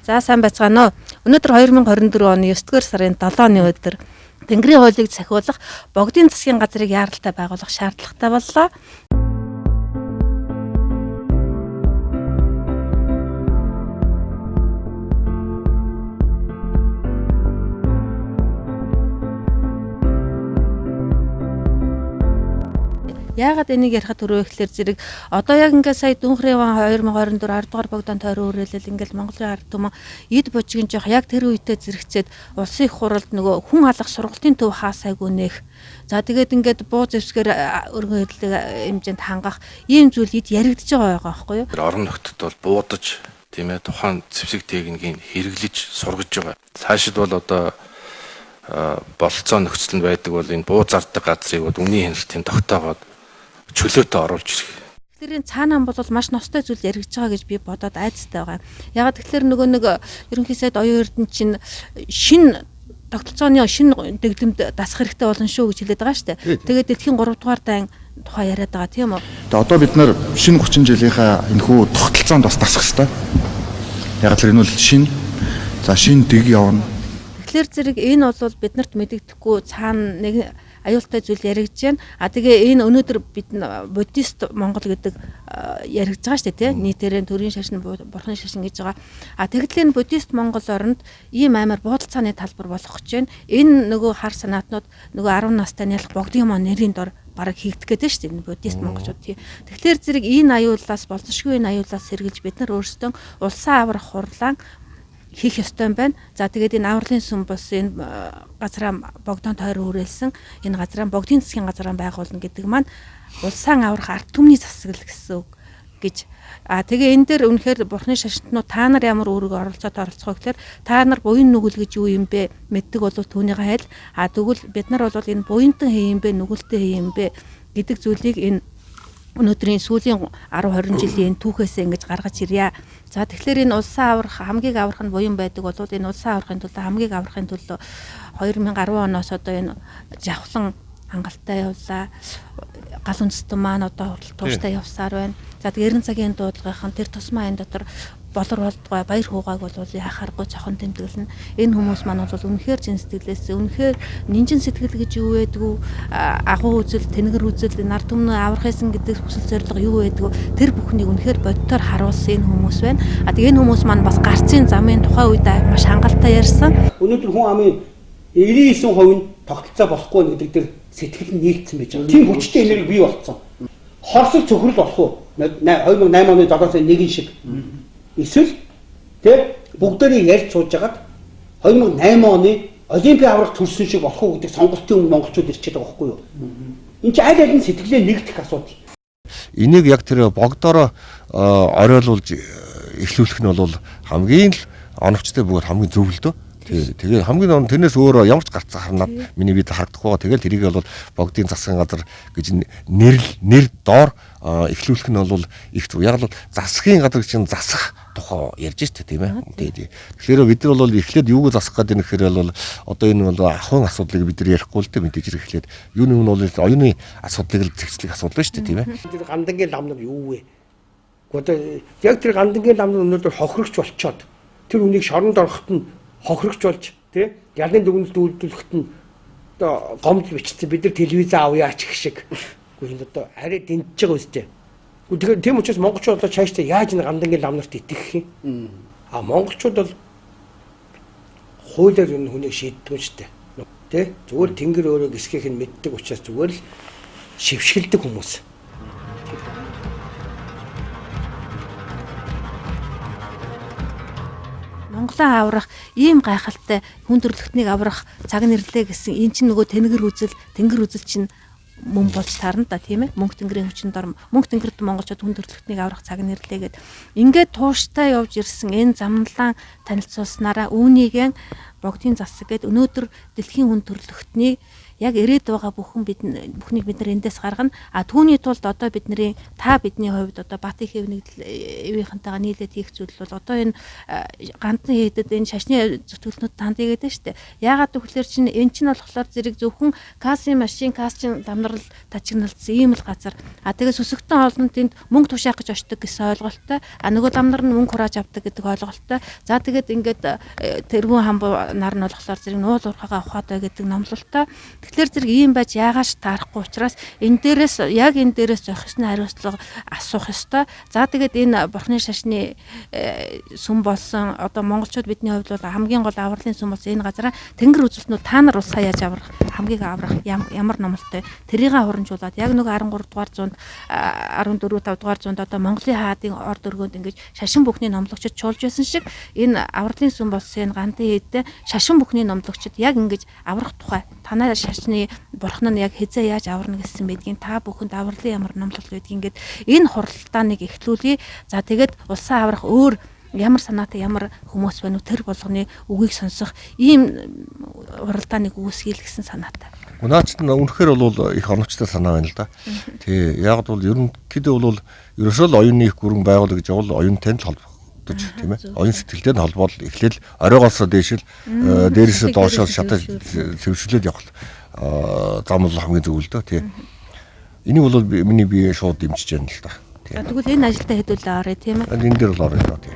За сайн байцгаана уу. Өнөөдөр 2024 оны 9-р сарын 7-ны өдөр Тэнгэрийн хуулийг захиулах Богдын засгийн газрыг яаралтай байгуулах шаардлагатай боллоо. Яагаад энийг ярихад түрүү ихлээр зэрэг одоо яг ингээд сая Дүнхрийн 2024 10 дугаар Богдон тойрон үрэлэл ингээд Монголын ард түмэн эд божгийн жоох яг тэр үедээ зэрэгцээд улсын их хуралд нөгөө хүн алах сургалтын төв хаасайгүй нэх. За тэгээд ингээд буу зэвсгээр өргөн хэдлэг хэмжээнд хангах ийм зүйл эд яригдж байгаа байхгүй юу? Орон нутгад бол буудаж тийм ээ тухайн зэвсэг техникийг хэрэглэж сургаж байгаа. Цаашид бол одоо бололцоо нөхцөлд байдаг бол энэ буу зардаг газрыг бол үнийн хяналтын тогтоогоод чөлөөтэй оруулж ирэх. Тэгэхээр цаанаа бол маш ностой зүйл яригдж байгаа гэж би бодоод айцтай байгаа. Ягаад тэгэхээр нөгөө нэг ерөнхий сайд оюун эрдэнэ чинь шинэ тогтолцооны шинэ дэглэмд дасах хэрэгтэй болно шүү гэж хэлээд байгаа шүү дээ. Тэгээд дэлхийн 3 дугаар дан тухай яриад байгаа тийм үү? Одоо бид нар шинэ 30 жилийнхаа энэхүү тогтолцоонд бас дасах хэрэгтэй. Ягаад гэвэл энэ бол шинэ. За шинэ дэг явна. Тэгэхээр зэрэг энэ бол биднэрт мэдэгдэхгүй цаана нэг аюултай зүйл яригдж байна. Тэгээ энэ өнөөдөр бид буддист Монгол гэдэг яригдж байгаа шүү дээ, тийм нийтээрээ төрийн шашин, бурхны шашин гэж байгаа. Тэгэхдээ энэ буддист Монгол оронд ийм амар буудалцааны талбар болох гэж байна. Энэ нөгөө хар санаатнууд нөгөө 10 настай нялх Богдын маань нэрийн дор бараг хийгдэх гэдэг шүү дээ, энэ буддист монголчууд. Тэгэхээр зэрэг энэ аюулаас болцсошгүй энэ аюулаас сэргийлж бид нар өөрсдөө улсаа аврах хурлаан хийх ёстой юм байна. За тэгээд энэ авралын сүм бас энэ газраа Богдон тойрон үрээлсэн энэ газраа Богдын засгийн газраа байгуулна гэдэг маань улсаа аврах ард түмний засаг л гэсэн үг гэж. Тэгээ энэ дээр үнэхээр бурхны шашинтнууд та нар ямар өөрийгөө оролцох гэхээр та нар буян нүгэл гэж юу юм бэ мэддэг бол түүнийг хайл. Тэгвэл бид нар бол энэ буянтан хий юм бэ нүгэлтэй хий юм бэ гэдэг зүйлийг энэ өнөөдрийн сүүлийн 10-20 жилийн түүхээсээ ингэж гаргаж ирье. За тэгэхээр энэ улсаа аврах хамгийн аврах нь буян байдаг бол энэ улсаа аврахын тулд хамгийн аврахын тулд 2010 оноос одоо энэ жавхлан хангалттай явлаа. Гал үндэстэн маань одоо тууштай явсаар байна. За тэгээд 90 цагийн дуудлагын тэр тусмаа энэ дотор болор болдгой баяр хуугааг бол яхааргүй цохон тэмдэглэн энэ хүмүүс маань бол үнэхээр чин сэтгэлээс үнэхээр нинжин сэтгэл гэж юу байдгүй агуу үзэл тэнгэр үзэл нар түмнээ аврах хэсэн гэдэг хүсэл зорилго юу байдгүй тэр бүхнийг үнэхээр бодтоор харуулсан энэ хүмүүс байна. Тэгээ энэ хүмүүс маань бас гарцын замын тухай үед маш хангалттай ярьсан. Өнөөдөр хүн амын 99% нь тогтолцоо болохгүй гэдэг дээр сэтгэл нь нийлцсэн байж байгаа. Тийм хүчтэй энерги бий болцсон. Хорсол цөхрөл болох уу? 2008 оны 7 сарын 1 шиг. Эсвэл бүгдээрээ ярьж сууж хагаад 2008 оны Олимпийн аврах төрсөн шиг болох уу гэдэг сонголтын өмнө монголчууд ирчээд байгаа байхгүй юу? Энд чинь аль аль нь сэтгэлээ нэгдэх асуудал. Энийг яг тэр богдороо оройлуулж эхлүүлэх нь бол хамгийн л оновчтой бөгөөд хамгийн зөв л дөө. Тэгээ хамгийн тэрнээс өөр ямар ч гарцаа харнаад миний бид харагдахгүй. Тэгэл тэрийг бол Богдын засгийн газар гэж нэр доор эхлүүлэх нь бол их зөв. Яг л засгийн газар чинь засах тухай ярьж штэ тийм ээ. Тэгэхээр бид нар бол эхлээд юуг засах гэдэг нэхээр бол одоо энэ бол ахын асуудлыг бид нар ярихгүй л дээ мэдээж эхлээд юуны нь бол оюуны асуудлыг зэгцлэх асуудал ба штэ тийм ээ. Тэр гандангийн лам нар юу вэ? Одоо яг тэр гандангийн лам нар өнөөдөр хохирогч болчоод тэр үнийг шоронд орохт нь хохирогч болж тий ялын дүгнэлт үйлдвэрлэхэд нь одоо гомдол бичсэн бид нар телевиз авъяач гэх шиг үгүй энэ одоо арай дэмжиж байгаа үстэй. Тэгэхээр тийм учраас монголчууд одоо цаашдаа яаж энэ гандангийн лам нарт итгэх юм? Монголчууд бол хуулиар энэ хүнийг шийддэг юм шүү дээ. Тий зүгээр тэнгэр өөрөө гисгэх нь мэддэг учраас зүгээр л шившгэлдэг хүмүүс. Монголын аврах ийм гайхалтай хүн төрөлхтнийг аврах цаг нэрлэлээ гэсэн эн чинь нөгөө тэнгэр үзэл чинь мөн болж таарна да тийм ээ мөнх тэнгэрийн хүчин дор мөнх тэнгэрт монголчууд хүн төрөлхтнийг аврах цаг нэрлэлээ гэд ингээд тууштай явж ирсэн энэ замналан танилцуулснараа үүнийг Богдын засаг гэд өнөөдөр дэлхийн хүн төрөлхтнийг яг ирээд байгаа бүхнийг бид нар эндээс гаргана. А түүний тулд одоо бидний хувьд одоо Баатихив нэгдэлийнхэнтэйгээ нийлээд хийх зүйл бол одоо энэ гандан хийдэд энэ шашны зүтгэлнүүд танд игээд штэ. Яагаад гэвэл чинь эн чинь болохоор зэрэг зөвхөн касын машин, касын дамнарал тажигналцсан ийм л газар. А тэгээ сүсгтэн олон тэнд мөнгө тушаах гэж очдог гэсэн ойлголттой. А нөгөө дамнар нь мөнгө хурааж авдаг гэдэг ойлголттой. За тэгээд ингээд тэргүүн хамбуу нар нь болохоор зэрэг нуул уурхагаа ухаад бай гэдэг номлолтой. Тэгэхээр зэрэг ийм байж яагааш таарахгүй учраас энэ дээрээс зохих ёсны хариуцлага асуух ёстой. За тэгээд энэ бурхны шашны сүм болсон одоо монголчууд бидний хувьд бол хамгийн гол авралын сүм болсон энэ газараа тэнгэр үзэлтнүүд та нар улсаа яаж аврах, хамгийн аврах ямар номлолтой тэрийг хурамжуулаад яг нэг 13 дугаар зуунд 14 5 дугаар зуунд одоо Монголын хаадын орд өргөнд ингэж шашин бүхний номлогчид чуулж байсан шиг энэ авралын сүм болсон энэ гандан хийдэ шашин бүхний номлогчид яг ингэж аврах тухай танай шашны бурхан нь яг хизээ яаж аварна гэсэн байдгийн та бүхэнд авралын ямар номлол байдгийг ингээд энэ хуралдааныг эхлүүлье. За тэгээд улсаа аврах өөр ямар санаатай ямар хүмүүс байна уу тэр болгоны үгийг сонсох ийм хуралдааныг үүсгэл гэсэн санаатай. Наач нь үнэхээр бол их оновчтой санаа байна л да. Тий, яг бол ерөнхийдөө бол ерөөсөө л оюуны их гүрэн байгуулах гэж бол оюунтай л холбогдож тийм ээ. Оюун сэтгэлтэй нь холбоол эхлээл оройгоосоо дээшэл дээрээсээ доошоо шатаж сэвшүүлээд явах зам бол хамгийн зөв л дөө тий. Энийг бол миний бие шууд дэмжиж байна л да. Тэгвэл энэ ажилдаа хэдүүлээ орё тийм ээ. Энэ дээр бол орё л да тий.